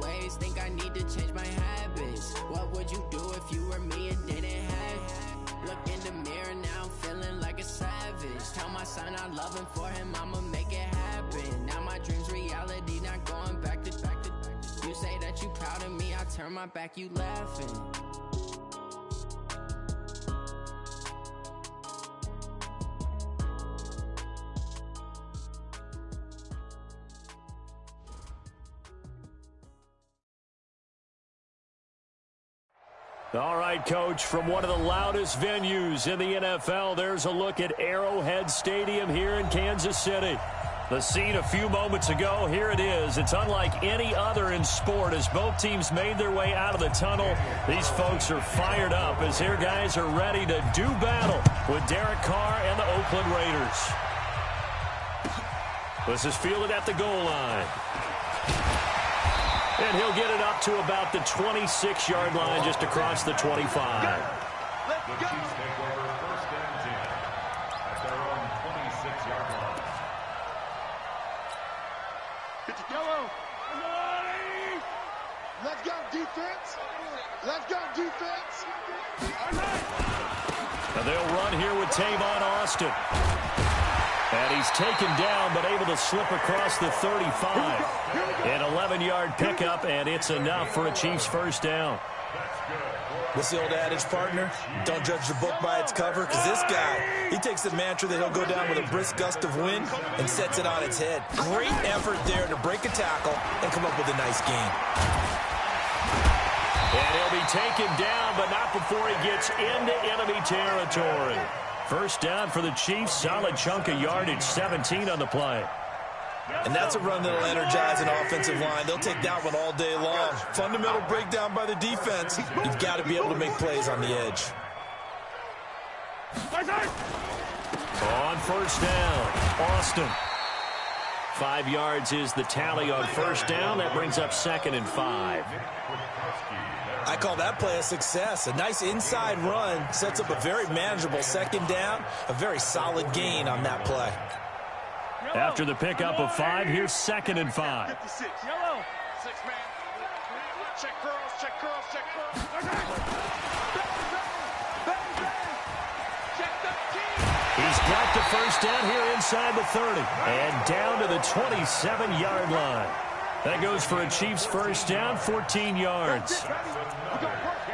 ways, think I need to change my habits. What would you do if you were me and didn't have it? Look in the mirror now, I'm feeling like a savage. Tell my son I love him, for him I'ma make it happen. Now my dream's reality, not going back to. You say that you proud of me, I turn my back, you laughing. All right, Coach, from one of the loudest venues in the NFL, there's a look at Arrowhead Stadium here in Kansas City. The scene a few moments ago, here it is. It's unlike any other in sport as both teams made their way out of the tunnel. These folks are fired up as their guys are ready to do battle with Derek Carr and the Oakland Raiders. This is fielded at the goal line. And he'll get it up to about the 26-yard line, just across the 25. Let's go. Take over first and 10 at their own 26-yard line. Get to yellow. Let's go, defense. Let's go, defense. Now they'll run here with Tavon Austin. And he's taken down, but able to slip across the 35. An 11-yard pickup, and it's enough for a Chiefs first down. What's the old adage, partner? Don't judge the book by its cover, because this guy, he takes the mantra that he'll go down with a brisk gust of wind and sets it on its head. Great effort there to break a tackle and come up with a nice gain. And he'll be taken down, but not before he gets into enemy territory. First down for the Chiefs, solid chunk of yardage, 17 on the play. And that's a run that'll energize an offensive line. They'll take that one all day long. Fundamental breakdown by the defense. You've got to be able to make plays on the edge. On first down, Austin. 5 yards is the tally on first down. That brings up 2nd and 5. I call that play a success. A nice inside run sets up a very manageable 2nd down. A very solid gain on that play. After the pickup of 5, here's 2nd and 5. 56. Yellow. 6 man. Check curls, check curls, check curls. Check the key. He's got the first down here inside the 30. And down to the 27-yard line. That goes for a Chiefs first down, 14 yards.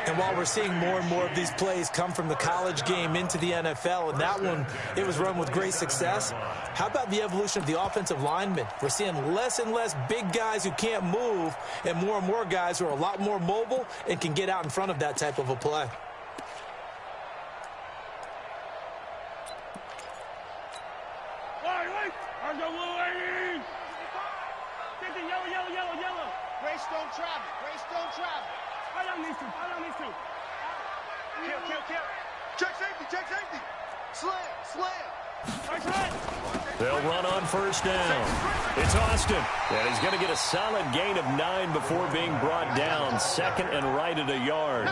And while we're seeing more and more of these plays come from the college game into the NFL, and that one, it was run with great success, how about the evolution of the offensive linemen? We're seeing less and less big guys who can't move and more guys who are a lot more mobile and can get out in front of that type of a play. Yellow. Greystone travel. I don't need to. Kill. Check safety. Slam. They'll run on first down. It's Austin. And he's going to get a solid gain of 9 before being brought down. 2nd and right at a yard.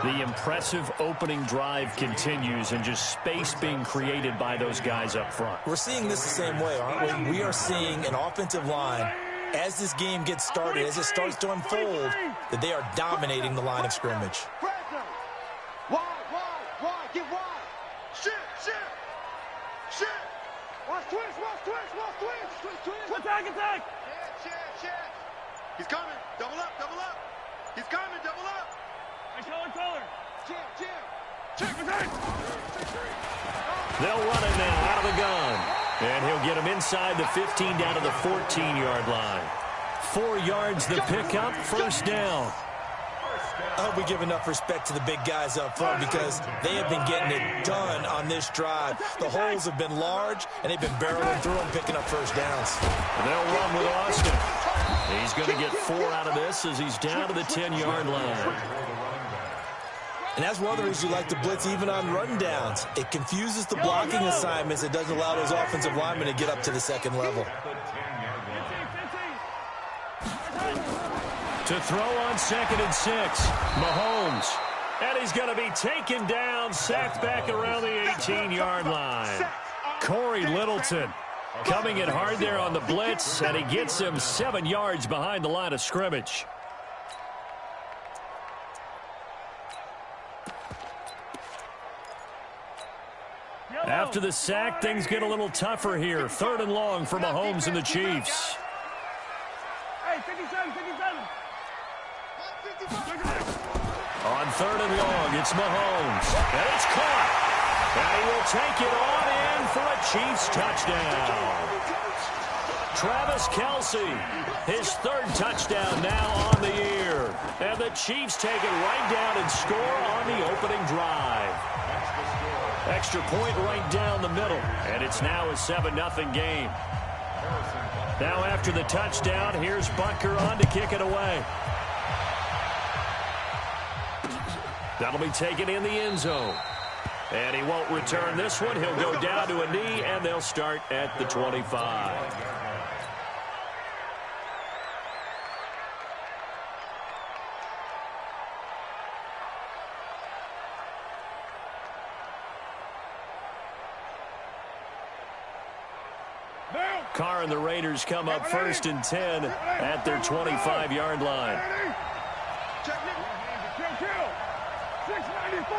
The impressive opening drive continues and just space being created by those guys up front. We're seeing this the same way, aren't we? We are seeing an offensive line, as this game gets started, as it starts to unfold, that they are dominating the line of scrimmage. Wide. Get wide. Shit. Watch twist. Attack. Shit. He's coming. Double up. He's coming. Double up. Color. Check. They'll run it now out of the gun. And he'll get him inside the 15 down to the 14-yard line. 4 yards the pickup, first down. I hope we give enough respect to the big guys up front because they have been getting it done on this drive. The holes have been large, and they've been barreling through them, picking up first downs. And they'll run with Austin. He's going to get 4 out of this as he's down to the 10-yard line. And that's one of the reasons you like to blitz even on run downs. It confuses the blocking assignments. It doesn't allow those offensive linemen to get up to the second level. To throw on 2nd and 6, Mahomes. And he's going to be taken down, sacked back around the 18-yard line. Corey Littleton Coming in hard there on the blitz, and he gets him 7 yards behind the line of scrimmage. After the sack, things get a little tougher here. 3rd and long for Mahomes and the Chiefs. On 3rd and long, it's Mahomes. And it's caught. And he will take it on in for a Chiefs touchdown. Travis Kelce, his 3rd touchdown now on the year. And the Chiefs take it right down and score on the opening drive. Extra point right down the middle. And it's now a 7-0 game. Now after the touchdown, here's Butker on to kick it away. That'll be taken in the end zone. And he won't return this one. He'll go down to a knee, and they'll start at the 25. Carr and the Raiders come up 1st and 10 at their 25-yard line. Kill. 694.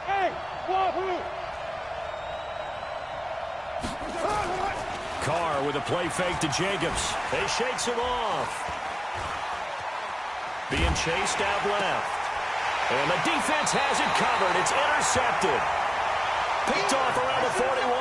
Hey, wahoo. Carr with a play fake to Jacobs. He shakes him off. Being chased out left. And the defense has it covered. It's intercepted. Picked off around the 41.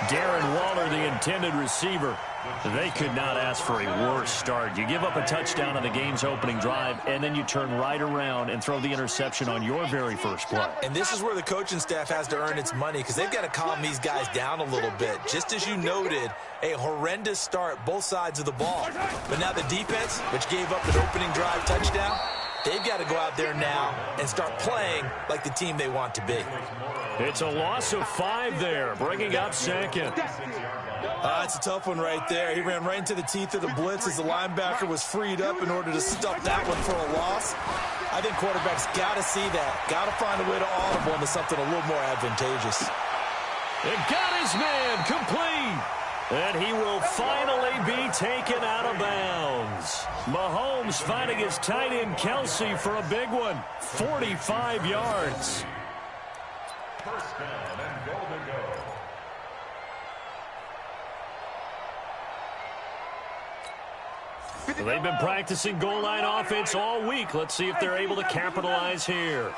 Darren Waller, the intended receiver. They could not ask for a worse start. You give up a touchdown on the game's opening drive, and then you turn right around and throw the interception on your very first play. And this is where the coaching staff has to earn its money, because they've got to calm these guys down a little bit. Just as you noted, a horrendous start, both sides of the ball. But now the defense, which gave up an opening drive touchdown, they've got to go out there now and start playing like the team they want to be. It's a loss of 5 there, bringing up 2nd. It's a tough one right there. He ran right into the teeth of the blitz as the linebacker was freed up in order to stuff that one for a loss. I think quarterbacks got to see that. Got to find a way to audible into something a little more advantageous. It got his man complete. And he will finally be taken out of bounds. Mahomes finding his tight end Kelce for a big one. 45 yards. 1st down and goal to go. They've been practicing goal line offense all week. Let's see if they're able to capitalize here.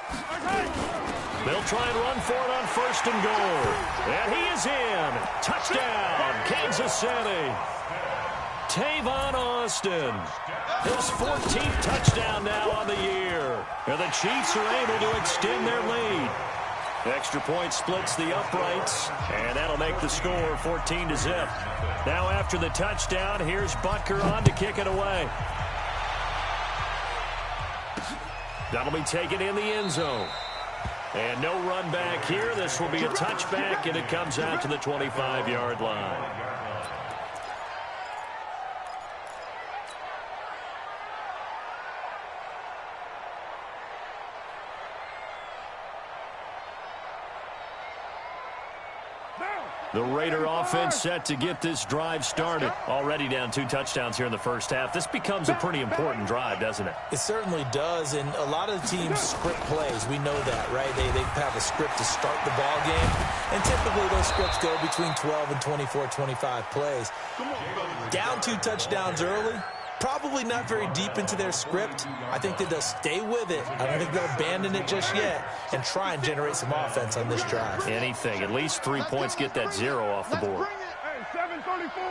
They'll try and run for it on 1st and goal. And he is in. Touchdown, Kansas City. Tavon Austin. His 14th touchdown now on the year. And the Chiefs are able to extend their lead. Extra point splits the uprights, and that'll make the score 14-0. Now after the touchdown, here's Butker on to kick it away. That'll be taken in the end zone. And no run back here. This will be a touchback, and it comes out to the 25-yard line. The Raider offense set to get this drive started. Already down 2 touchdowns here in the first half. This becomes a pretty important drive, doesn't it? It certainly does, and a lot of the teams script plays. We know that, right? They have a script to start the ball game, and typically those scripts go between 12 and 24, 25 plays. Down 2 touchdowns early, probably not very deep into their script. I think that they'll stay with it. I don't think they'll abandon it just yet and try and generate some offense on this drive. Anything. At least 3 points, get that 0 off the board. Hey, 734.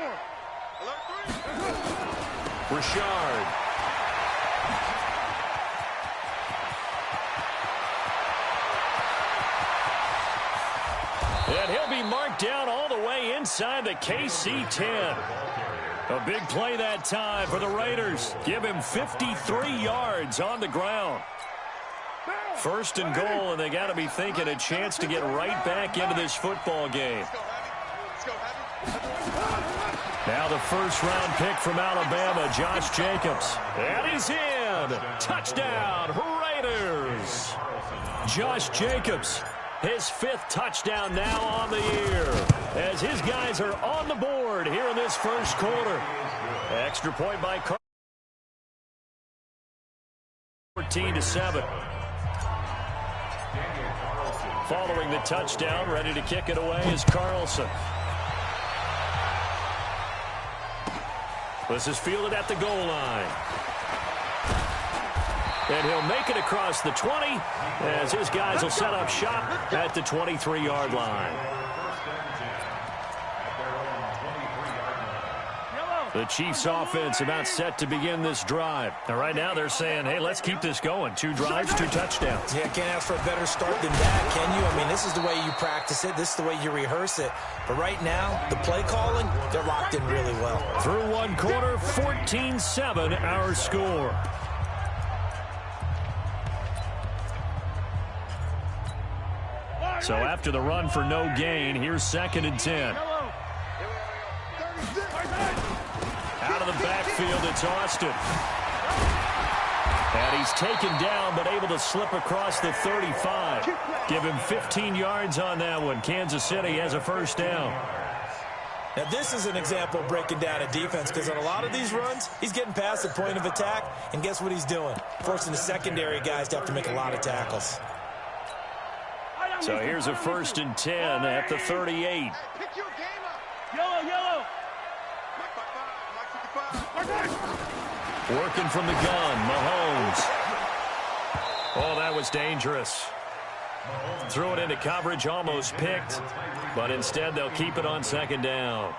Richard. And he'll be marked down all the way inside the KC 10. A big play that time for the Raiders. Give him 53 yards on the ground. 1st and goal, and they got to be thinking a chance to get right back into this football game. Now the 1st-round pick from Alabama, Josh Jacobs. And he's in. Touchdown, Raiders. Josh Jacobs, His 5th touchdown now on the year as his guys are on the board here in this first quarter. Extra point by Carl. 14-7. Following the touchdown, ready to kick it away is Carlson. This is fielded at the goal line. And he'll make it across the 20 as his guys will set up shop at the 23-yard line. The Chiefs offense about set to begin this drive. And right now they're saying, hey, let's keep this going. 2 drives, 2 touchdowns. Yeah, can't ask for a better start than that, can you? I mean, this is the way you practice it. This is the way you rehearse it. But right now, the play calling, they're locked in really well. Through one quarter, 14-7 our score. So after the run for no gain, here's 2nd and 10. Out of the backfield, it's Austin. And he's taken down, but able to slip across the 35. Give him 15 yards on that one. Kansas City has a first down. Now, this is an example of breaking down a defense, because on a lot of these runs, he's getting past the point of attack, and guess what he's doing? Forcing the secondary guys to have to make a lot of tackles. So here's a 1st and 10 at the 38. Working from the gun, Mahomes. Oh, that was dangerous. Threw it into coverage, almost picked, but instead they'll keep it on 2nd down.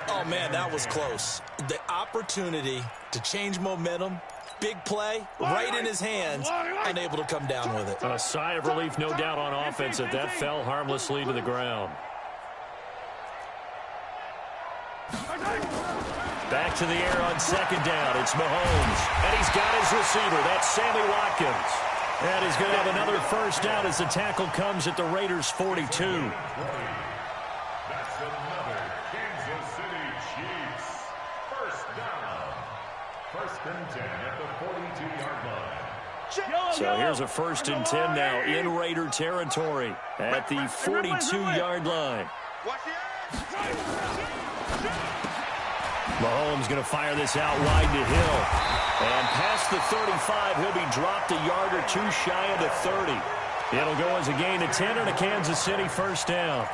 Oh, man, that was close. The opportunity to change momentum, big play, right in his hands, unable to come down with it. A sigh of relief, no doubt, on offense that fell harmlessly to the ground. Back to the air on 2nd down. It's Mahomes. And he's got his receiver. That's Sammy Watkins. And he's going to have another first down as the tackle comes at the Raiders' 42. That's another Kansas City Chiefs first down. 1st and 10 at the 42-yard line. So here's a 1st and 10 now in Raider territory at the 42-yard line. Mahomes going to fire this out wide to Hill. And past the 35, he'll be dropped a yard or 2 shy of the 30. It'll go as a gain of 10 and a Kansas City first down.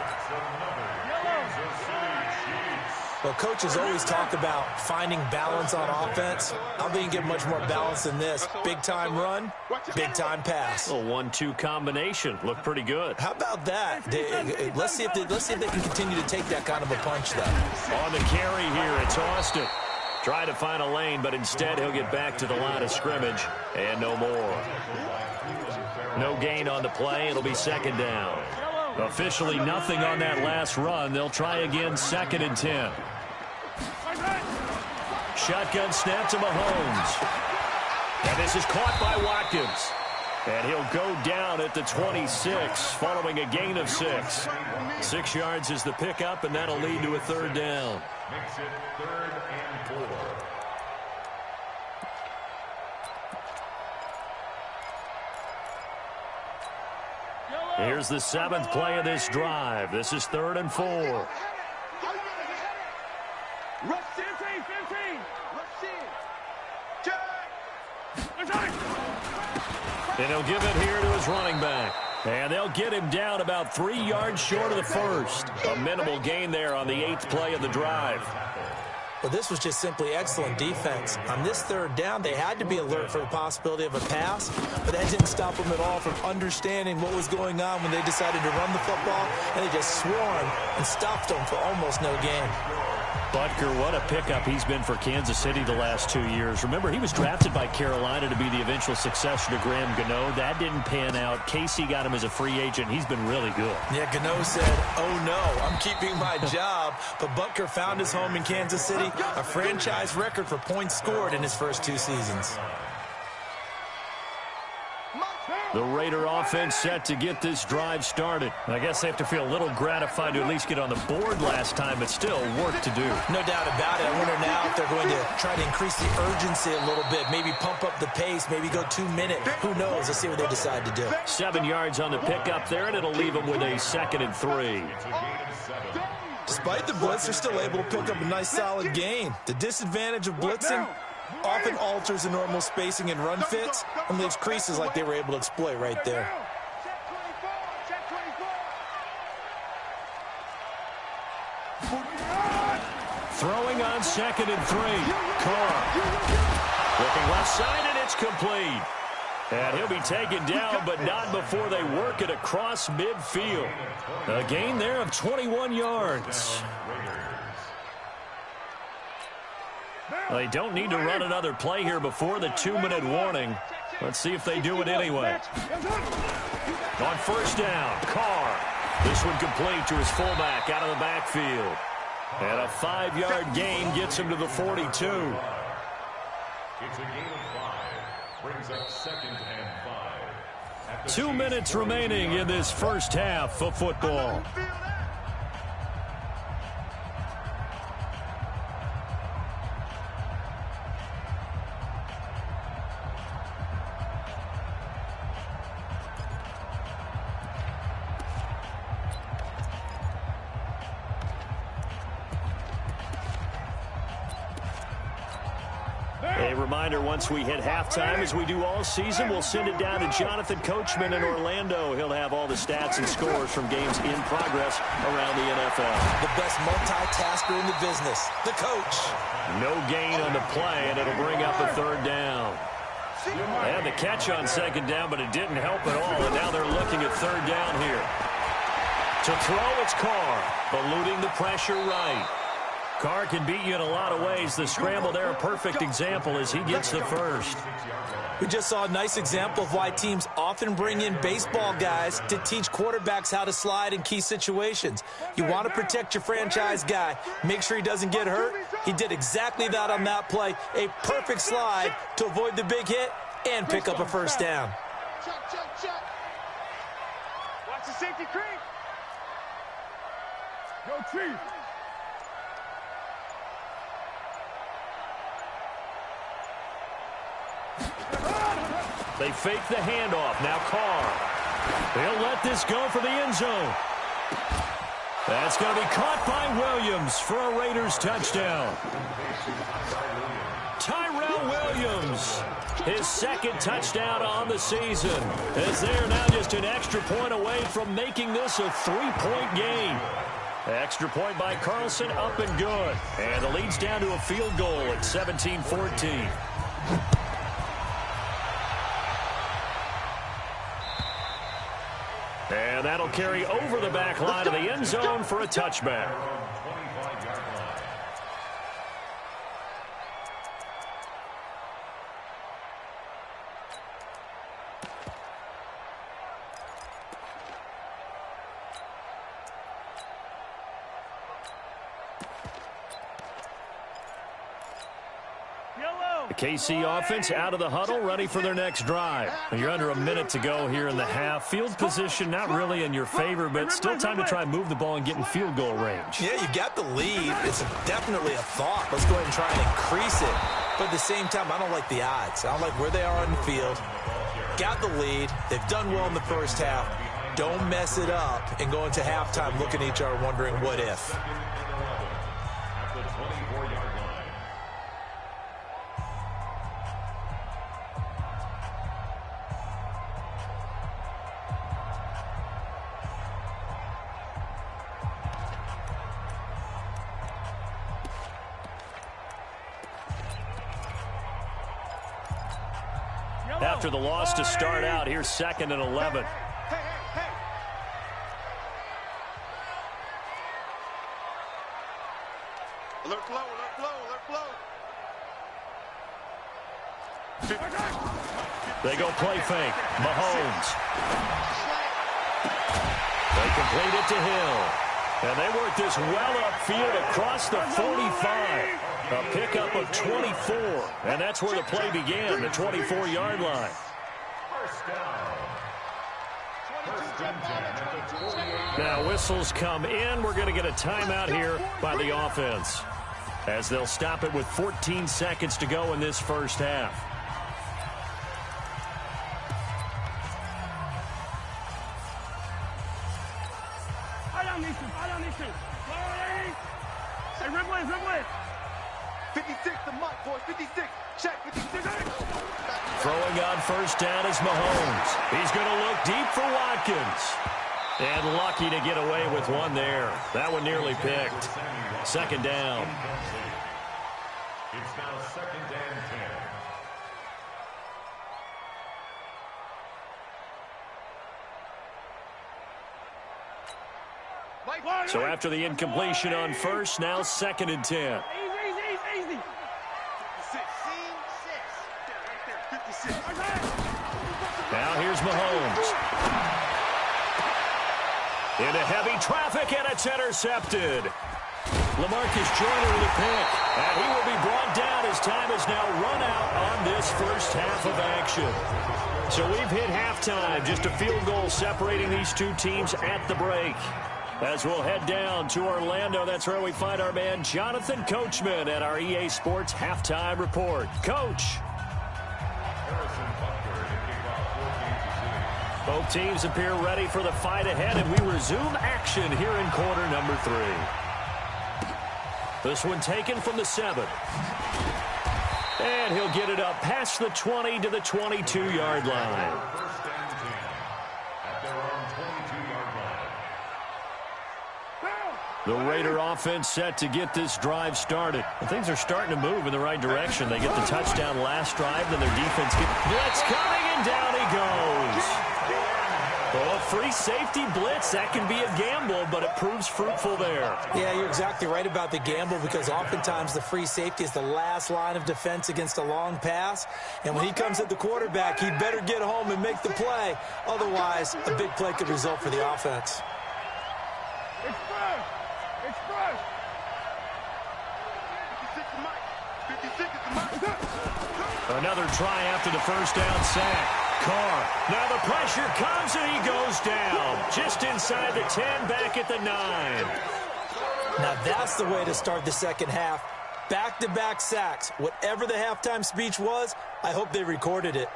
Well, coaches always talk about finding balance on offense. I don't think you get much more balance than this. Big-time run, big-time pass. A 1-2 combination. Looked pretty good. How about that? Let's see if they can continue to take that kind of a punch, though. On the carry here, it's Austin. Try to find a lane, but instead he'll get back to the line of scrimmage, and no more. No gain on the play. It'll be 2nd down. Officially nothing on that last run. They'll try again, 2nd and 10. Shotgun snap to Mahomes. And this is caught by Watkins. And he'll go down at the 26 following a gain of 6. 6 yards is the pickup, and that'll lead to a 3rd down. Makes it 3rd and 4. Here's the 7th play of this drive. This is 3rd and 4. And he'll give it here to his running back. And they'll get him down about 3 yards short of the first. A minimal gain there on the 8th play of the drive. Well, this was just simply excellent defense. On this 3rd down, they had to be alert for the possibility of a pass, but that didn't stop them at all from understanding what was going on when they decided to run the football, and they just swarmed and stopped them for almost no gain. Butker, what a pickup he's been for Kansas City the last 2 years. Remember, he was drafted by Carolina to be the eventual successor to Graham Gano. That didn't pan out. Casey got him as a free agent. He's been really good. Yeah, Gano said, oh no, I'm keeping my job. But Butker found his home in Kansas City, a franchise record for points scored in his first 2 seasons. The Raider offense set to get this drive started. I guess they have to feel a little gratified to at least get on the board last time, but still work to do. No doubt about it. I wonder now if they're going to try to increase the urgency a little bit, maybe pump up the pace, maybe go 2 minutes. Who knows? Let's see what they decide to do. 7 yards on the pickup there, and it'll leave them with a 2nd and 3. Despite the blitz, they're still able to pick up a nice solid gain. The disadvantage of blitzing often alters the normal spacing and run fits and leaves creases like they were able to exploit right there. Throwing on 2nd and 3. Carr. Looking left side, and it's complete. And he'll be taken down, but not before they work it across midfield. A gain there of 21 yards. They don't need to run another play here before the 2-minute warning. Let's see if they do it anyway. On 1st down, Carr. This one complete to his fullback out of the backfield. And a 5-yard gain gets him to the 42. It's a gain of 5. Brings up 2nd and 5. 2 minutes remaining in this first half of football. A reminder, once we hit halftime, as we do all season, we'll send it down to Jonathan Coachman in Orlando. He'll have all the stats and scores from games in progress around the NFL. The best multitasker in the business, the coach. No gain on the play, and it'll bring up a 3rd down. They had the catch on 2nd down, but it didn't help at all, and now they're looking at 3rd down here. To throw, it's Carr, eluding the pressure right. Carr can beat you in a lot of ways. The scramble there, a perfect example as he gets the 1st. We just saw a nice example of why teams often bring in baseball guys to teach quarterbacks how to slide in key situations. You want to protect your franchise guy. Make sure he doesn't get hurt. He did exactly that on that play. A perfect slide to avoid the big hit and pick up a 1st down. Check. Watch the safety creep. Go Chief. They fake the handoff. Now Carr. They'll let this go for the end zone. That's going to be caught by Williams for a Raiders touchdown. Tyrell Williams, his 2nd touchdown on the season, as they are now just an extra point away from making this a 3-point game. Extra point by Carlson, up and good. And the lead's down to a field goal at 17-14. And that'll carry over the back line of the end zone for a touchback. The KC offense out of the huddle, ready for their next drive. You're under a minute to go here in the half. Field position not really in your favor, but still time to try and move the ball and get in field goal range. Yeah, you got the lead. It's definitely a thought. Let's go ahead and try and increase it. But at the same time, I don't like the odds. I don't like where they are on the field. Got the lead. They've done well in the first half. Don't mess it up and go into halftime looking at each other wondering what if. At the 24-yard line. After the loss to start out, here's 2nd and 11. Hey. Alert flow. They go play fake. Mahomes. They complete it to Hill. And they work this well upfield across the 45. A pickup of 24. And that's where the play began, the 24-yard line. First down. First and 10 at the 48. Now whistles come in. We're going to get a timeout here by the offense, as they'll stop it with 14 seconds to go in this first half. Hey, Ridley. 56, the mark, boys. 56. Check, 56. Throwing on first down is Mahomes. He's going to look deep for Watkins. And lucky to get away with one there. That one nearly picked. Second down. It's now second and 10. So after the incompletion on first, now second and 10. Easy. 56. Now here's Mahomes. Into heavy traffic, and it's intercepted. LaMarcus Joyner with a pick. And he will be brought down as time is now run out on this first half of action. So we've hit halftime. Just a field goal separating these two teams at the break. As we'll head down to Orlando, that's where we find our man Jonathan Coachman at our EA Sports Halftime Report. Coach. Both teams appear ready for the fight ahead, and we resume action here in quarter number 3. This one taken from the 7. And he'll get it up past the 20 to the 22-yard line. First and 10 at their own 22-yard line. The Raider offense set to get this drive started. And things are starting to move in the right direction. They get the touchdown last drive, then their defense gets blitz coming, and down he goes. Oh, free safety blitz, that can be a gamble, but it proves fruitful there. Yeah, you're exactly right about the gamble, because oftentimes the free safety is the last line of defense against a long pass. And when he comes at the quarterback, he'd better get home and make the play. Otherwise, a big play could result for the offense. Express. 56 is the mark. Another try after the first down sack. Carr. Now the pressure comes, and he goes down. Just inside the 10, back at the 9. Now that's the way to start the second half. Back-to-back sacks. Whatever the halftime speech was, I hope they recorded it.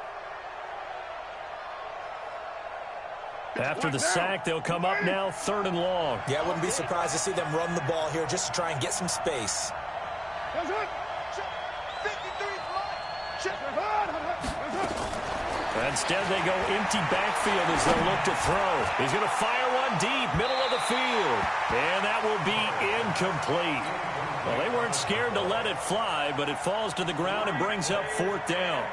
After the sack, they'll come up now 3rd and long. Yeah, I wouldn't be surprised to see them run the ball here just to try and get some space. That's it. 53 is mine. Check. Instead, they go empty backfield as they look to throw. He's going to fire one deep, middle of the field. And that will be incomplete. Well, they weren't scared to let it fly, but it falls to the ground and brings up 4th down.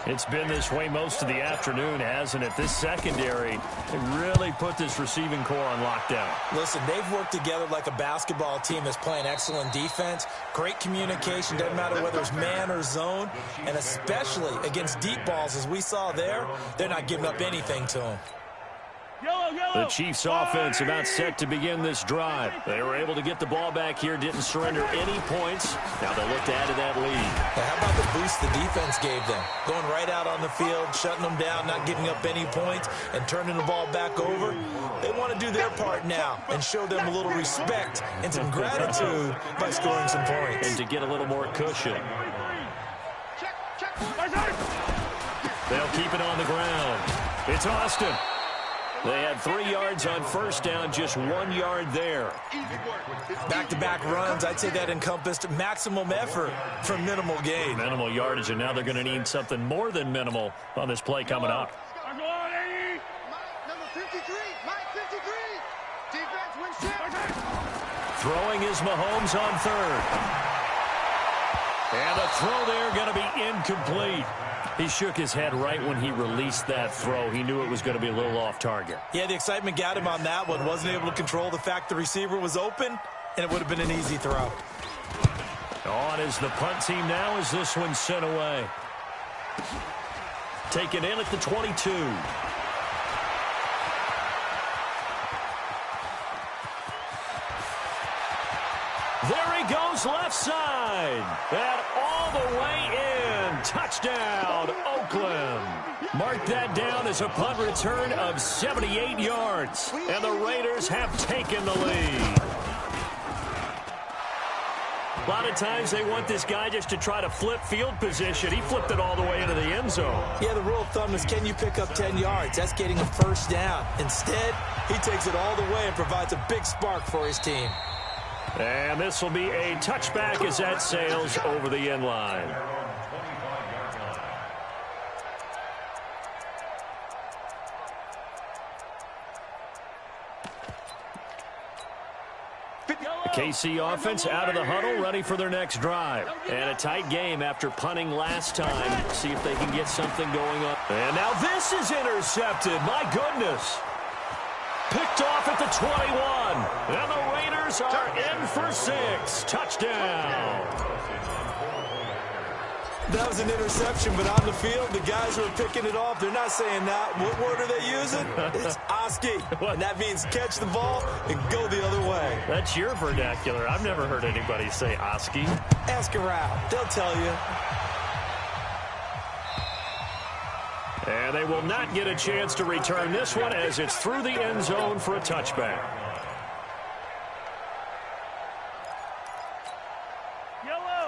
It's been this way most of the afternoon, hasn't it? This secondary, they really put this receiving core on lockdown. Listen, they've worked together like a basketball team that's playing excellent defense. Great communication, doesn't matter whether it's man or zone. And especially against deep balls, as we saw there, they're not giving up anything to them. The Chiefs offense about set to begin this drive. They were able to get the ball back here, didn't surrender any points. Now they'll look to add to that lead. Now, how about the boost the defense gave them? Going right out on the field, shutting them down, not giving up any points, and turning the ball back over. They want to do their part now and show them a little respect and some gratitude by scoring some points. And to get a little more cushion. They'll keep it on the ground. It's Austin. They had 3 yards on first down, just 1 yard there. Back-to-back runs, I'd say that encompassed maximum effort for minimal gain. Minimal yardage, and now they're going to need something more than minimal on this play coming up. Number 53. Mike 53. Defense wins ship. Throwing is Mahomes on 3rd. And the throw there going to be incomplete. He shook his head right when he released that throw. He knew it was going to be a little off target. Yeah, the excitement got him on that one. Wasn't able to control the fact the receiver was open, and it would have been an easy throw. On is the punt team now as this one's sent away. Taken in at the 22. There he goes left side. And all the way in. Touchdown, Oakland. mark that down as a punt return of 78 yards. And the Raiders have taken the lead. A lot of times they want this guy just to try to flip field position. He flipped it all the way into the end zone. Yeah, the rule of thumb is, can you pick up 10 yards? That's getting a first down. Instead, he takes it all the way and provides a big spark for his team. And this will be a touchback as that sails over the end line. KC offense out of the huddle, ready for their next drive. And a tight game after punting last time. See if they can get something going on. And now this is intercepted. My goodness. Picked off at the 21. And the Raiders are in for 6. Touchdown. That was an interception, but on the field, the guys who are picking it off, they're not saying that. What word are they using? It's Oski. And that means catch the ball and go the other way. That's your vernacular. I've never heard anybody say Oski. Ask around. They'll tell you. And they will not get a chance to return this one as it's through the end zone for a touchback.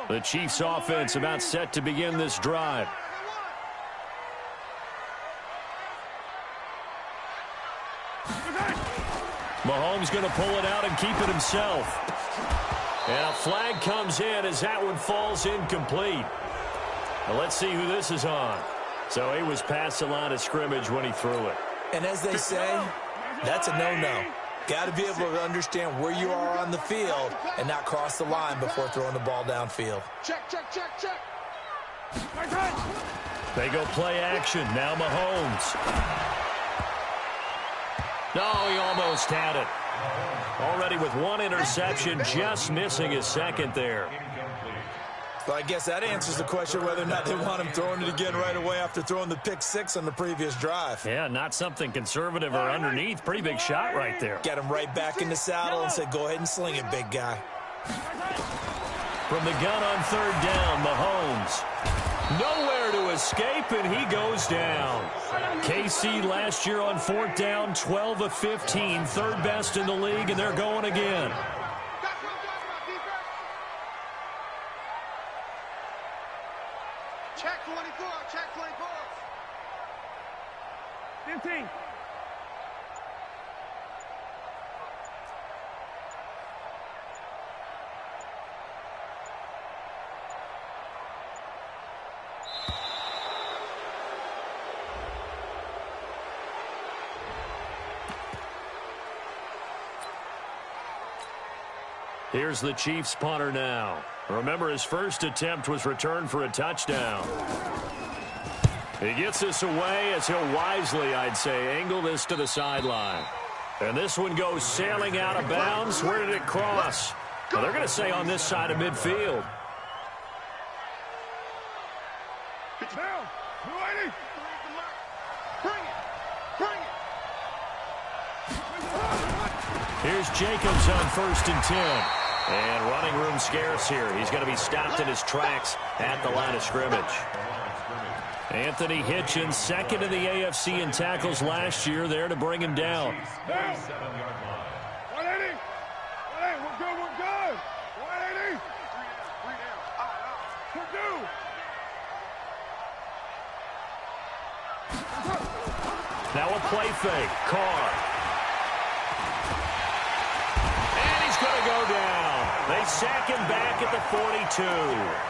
The Chiefs offense about set to begin this drive. Mahomes going to pull it out and keep it himself. And a flag comes in as that one falls incomplete. Now let's see who this is on. So he was past the line of scrimmage when he threw it. And as they say, that's a no-no. Got to be able to understand where you are on the field and not cross the line before throwing the ball downfield. Check, check, check, check. They go play action. Now Mahomes. No, he almost had it. Already with one interception, just missing his second there. Well, I guess that answers the question whether or not they want him throwing it again right away after throwing the pick 6 on the previous drive. Yeah, not something conservative or underneath. Pretty big shot right there. Get him right back in the saddle and say, go ahead and sling it, big guy. From the gun on third down, Mahomes. Nowhere to escape, and he goes down. KC last year on fourth down, 12 of 15, third best in the league, and they're going again. Check 24, check 24. 15. Here's the Chiefs punter now. Remember, his first attempt was returned for a touchdown. He gets this away as he'll wisely, I'd say, angle this to the sideline. And this one goes sailing out of bounds. Where did it cross? Well, they're going to say on this side of midfield. Now, 280. Bring it. Bring it. Here's Jacobs on 1st and 10. And running room scarce here. He's going to be stopped in his tracks at the line of scrimmage. Anthony Hitchens, second in the AFC in tackles last year, there to bring him down. 180. 180. We're good. We're good. 180. We're due. Now a play fake. Carr. And he's going to go down. They sack him back at the 42.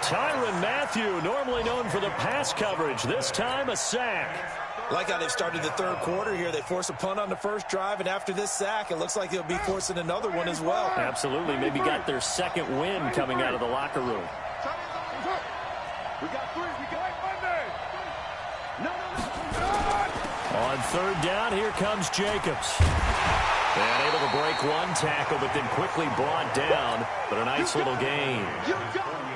Tyrann Mathieu, normally known for the pass coverage, this time a sack. Like how they've started the third quarter here. They force a punt on the first drive, and after this sack, it looks like they'll be forcing another one as well. Absolutely. Maybe got their second win coming out of the locker room. We got 3. We got Monday. No. On third down, here comes Jacobs. And able to break one tackle, but then quickly brought down. But a nice little gain.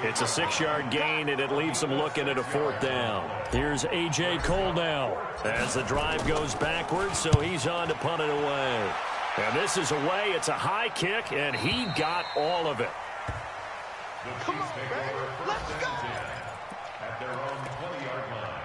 It's a 6-yard gain, and it leaves them looking at a 4th down. Here's A.J. Cole now as the drive goes backwards, so he's on to punt it away. And this is away. It's a high kick, and he got all of it. Come on, baby. Let's go. At their own 20-yard line.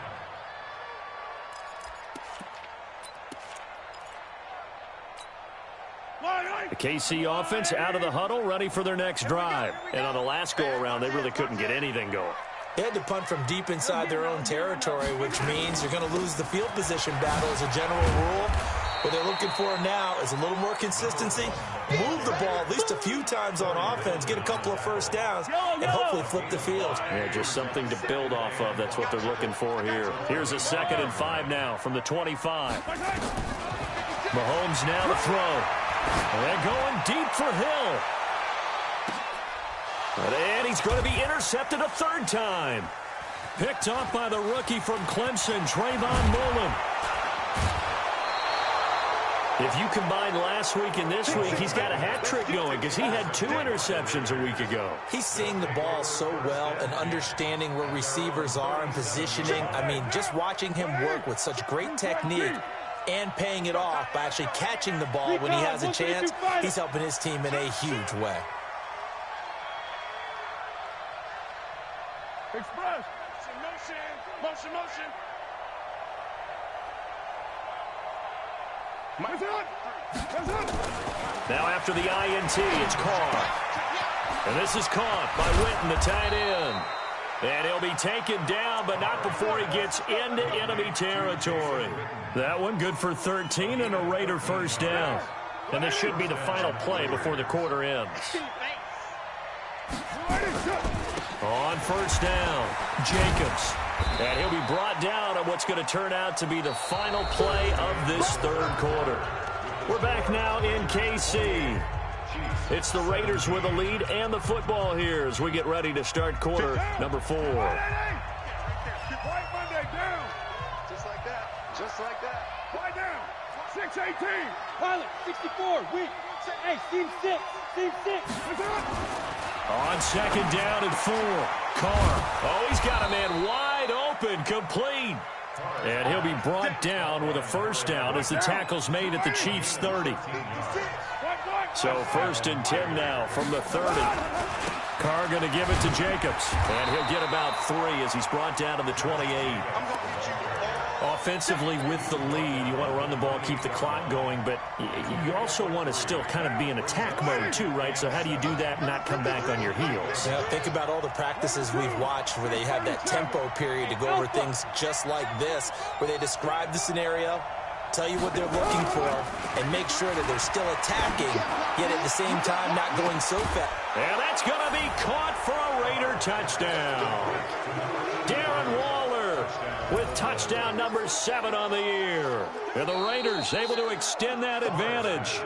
KC offense out of the huddle, ready for their next drive. And on the last go-around, they really couldn't get anything going. They had to punt from deep inside their own territory, which means you're going to lose the field position battle as a general rule. What they're looking for now is a little more consistency, move the ball at least a few times on offense, get a couple of first downs, and hopefully flip the field. Yeah, just something to build off of. That's what they're looking for here. Here's a 2nd and 5 now from the 25. Mahomes now to throw. And going deep for Hill. And he's going to be intercepted a 3rd time. Picked off by the rookie from Clemson, Trayvon Mullen. If you combine last week and this week, he's got a hat trick going because he had 2 interceptions a week ago. He's seeing the ball so well and understanding where receivers are and positioning. I mean, just watching him work with such great technique and paying it off by actually catching the ball when he has a chance, he's helping his team in a huge way. Express. Motion. Now after the INT, it's Carr. And this is caught by Witten, the tight end. And he'll be taken down, but not before he gets into enemy territory. That one good for 13 and a Raider first down. And this should be the final play before the quarter ends. On first down, Jacobs. And he'll be brought down on what's going to turn out to be the final play of this 3rd quarter. We're back now in KC. It's the Raiders with a lead and the football here as we get ready to start quarter number 4. Just like that. Just like that. Lie down. 6-18. Pilot, 64. Weak. Hey, team 6. Team 6. On 2nd down and 4. Carr. Oh, he's got a man wide open, complete. And he'll be brought down with a first down as the tackle's made at the Chiefs' 30. So 1st and 10 now from the 30. Carr going to give it to Jacobs. And he'll get about 3 as he's brought down to the 28. Offensively with the lead, you want to run the ball, keep the clock going, but you also want to still kind of be in attack mode too, right? So how do you do that and not come back on your heels? Yeah, think about all the practices we've watched where they have that tempo period to go over things just like this, where they describe the scenario, tell you what they're looking for, and make sure that they're still attacking, yet at the same time not going so fast. And that's going to be caught for a Raider touchdown. Darren Waller with touchdown number 7 on the year. And the Raiders able to extend that advantage.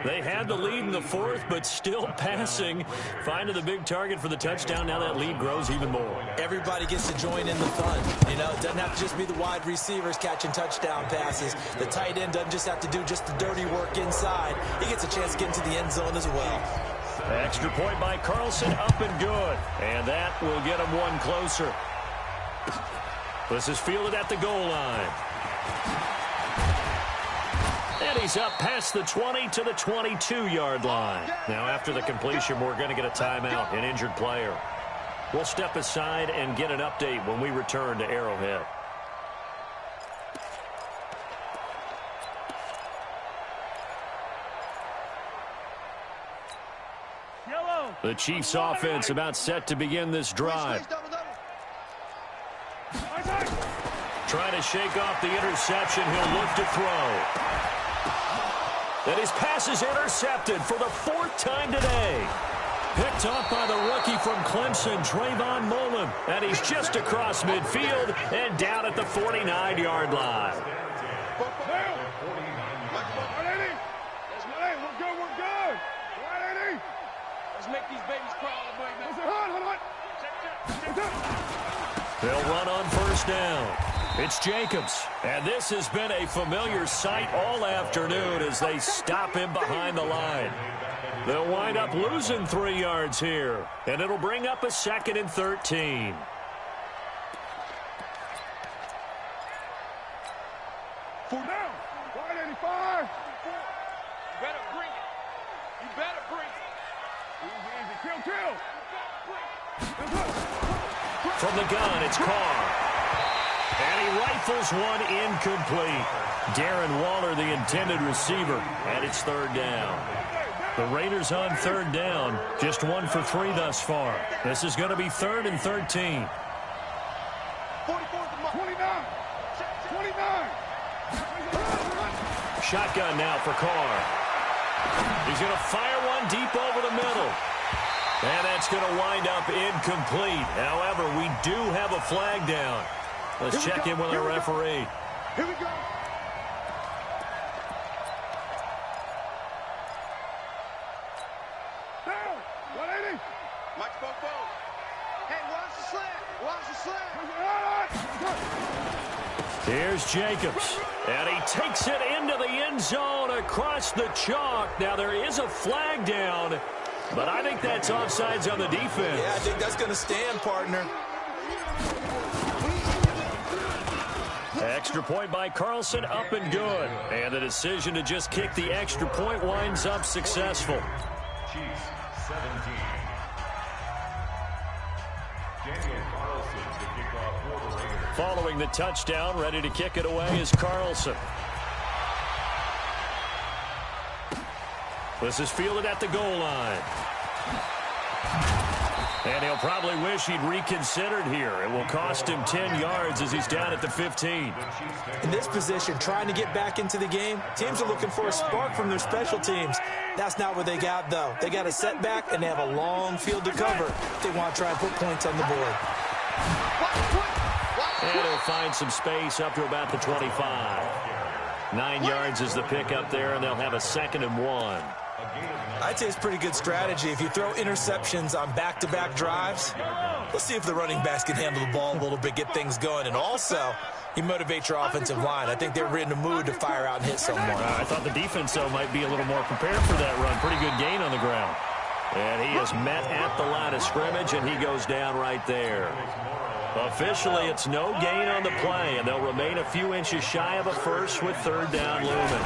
They had the lead in the 4th, but still passing. Finding the big target for the touchdown. Now that lead grows even more. Everybody gets to join in the fun. You know, it doesn't have to just be the wide receivers catching touchdown passes. The tight end doesn't just have to do just the dirty work inside. He gets a chance to get into the end zone as well. Extra point by Carlson, up and good. And that will get him one closer. This is fielded at the goal line. And he's up past the 20 to the 22-yard line. Now after the completion, we're going to get a timeout, an injured player. We'll step aside and get an update when we return to Arrowhead. The Chiefs offense about set to begin this drive. Trying to shake off the interception. He'll look to throw. And his pass is intercepted for the 4th time today. Picked off by the rookie from Clemson, Trayvon Mullen. And he's just across midfield and down at the 49-yard line. Make these babies crawl, baby. They'll run on first down. It's Jacobs. And this has been a familiar sight all afternoon as they stop him behind the line. They'll wind up losing 3 yards here. And it'll bring up a 2nd and 13. Four down. Wide 85. You better bring it. You better bring it. Easy. Kill. From the gun, it's Carr. And he rifles one incomplete. Darren Waller, the intended receiver, and it's 3rd down. The Raiders on third down, just 1 for 3 thus far. This is going to be 3rd and 13. 29. Shotgun now for Carr. He's going to fire one deep over the middle. And that's going to wind up incomplete. However, we do have a flag down. Let's check in with our referee. Here we go. Down. 180. Mike spoke both. Hey, watch the slant. Watch the slant. Here's Jacobs. And he takes it into the end zone across the chalk. Now, there is a flag down, but I think that's offsides on the defense. Yeah, I think that's going to stand, partner. Extra point by Carlson, up and good. And the decision to just kick the extra point winds up successful. Chiefs 17. Daniel Carlson to kick off for the Raiders. Following the touchdown, ready to kick it away is Carlson. This is fielded at the goal line. And he'll probably wish he'd reconsidered here. It will cost him 10 yards as he's down at the 15. In this position, trying to get back into the game, teams are looking for a spark from their special teams. That's not what they got, though. They got a setback, and they have a long field to cover. They want to try and put points on the board. And he'll find some space up to about the 25. 9 yards is the pickup there, and they'll have a 2nd and 1. I'd say it's pretty good strategy. If you throw interceptions on back-to-back drives, let's see if the running backs can handle the ball a little bit, get things going. And also, you motivate your offensive line. I think they're in the mood to fire out and hit someone. I thought the defense, though, might be a little more prepared for that run. Pretty good gain on the ground. And he is met at the line of scrimmage, and he goes down right there. Officially, it's no gain on the play, and they'll remain a few inches shy of a first with 3rd down looming.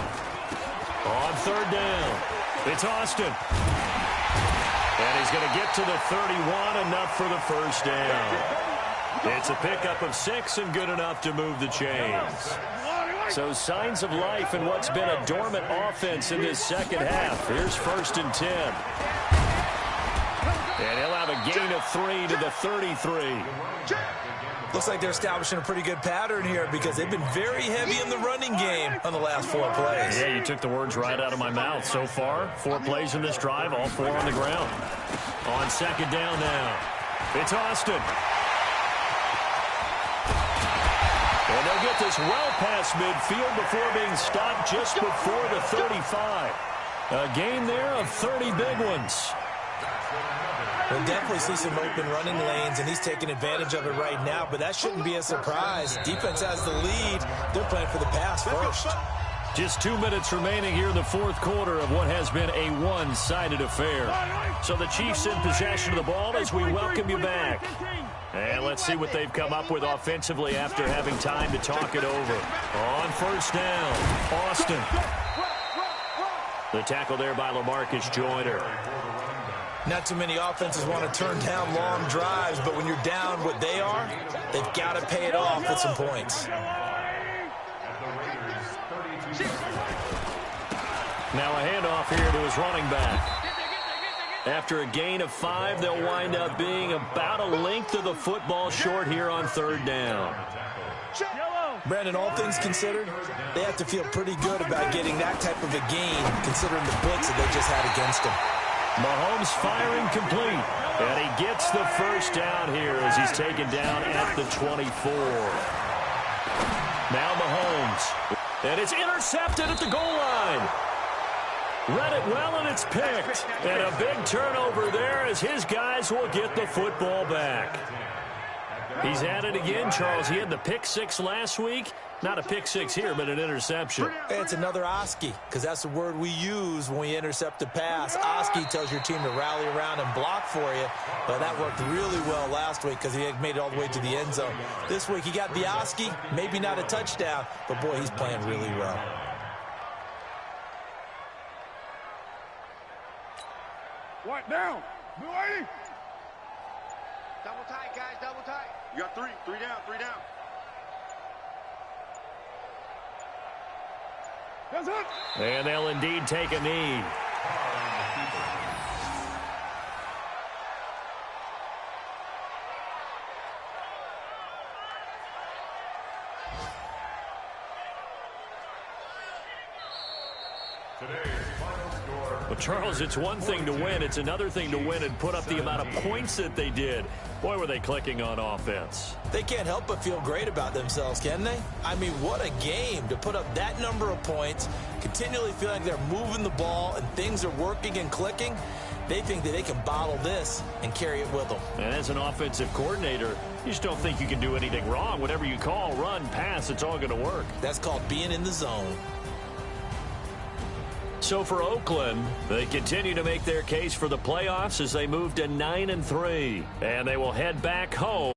On 3rd down, it's Austin. And he's going to get to the 31, enough for the first down. It's a pickup of 6 and good enough to move the chains. So signs of life in what's been a dormant offense in this second half. Here's 1st and 10. And he'll have a gain of 3 to the 33. Looks like they're establishing a pretty good pattern here because they've been very heavy in the running game on the last 4 plays. Yeah, you took the words right out of my mouth. So far, 4 plays in this drive, all 4 on the ground. On 2nd down now, it's Austin. And they'll get this well past midfield before being stopped just before the 35. A gain there of 30 big ones. We'll definitely see some open running lanes, and he's taking advantage of it right now, but that shouldn't be a surprise. Defense has the lead. They're playing for the pass first. Just 2 minutes remaining here in the 4th quarter of what has been a one-sided affair. So the Chiefs in possession of the ball as we welcome you back. And let's see what they've come up with offensively after having time to talk it over. On 1st down, Austin. The tackle there by LaMarcus Joyner. Not too many offenses want to turn down long drives, but when you're down what they are, they've got to pay it off with some points. Now a handoff here to his running back. After a gain of 5, they'll wind up being about a length of the football short here on 3rd down. Brandon, all things considered, they have to feel pretty good about getting that type of a gain, considering the blitz that they just had against them. Mahomes firing complete, and he gets the first down here as he's taken down at the 24. Now Mahomes, and it's intercepted at the goal line. Read it well, and it's picked. And a big turnover there as his guys will get the football back. He's at it again, Charles. He had the pick 6 last week. Not a pick 6 here, but an interception. It's another Oski, because that's the word we use when we intercept a pass. Oski tells your team to rally around and block for you. But that worked really well last week because he had made it all the way to the end zone. This week he got the Oski, maybe not a touchdown, but boy, he's playing really well. What down? Blue 80. Double tight, guys, double tight. You got 3 down, 3 down. That's it. And they'll indeed take a knee. Well, Charles, it's one thing to win. It's another thing to win and put up the amount of points that they did. Boy, were they clicking on offense. They can't help but feel great about themselves, can they? I mean, what a game to put up that number of points, continually feel like they're moving the ball and things are working and clicking. They think that they can bottle this and carry it with them. And as an offensive coordinator, you just don't think you can do anything wrong. Whatever you call, run, pass, it's all going to work. That's called being in the zone. So for Oakland, they continue to make their case for the playoffs as they move to 9-3. And they will head back home.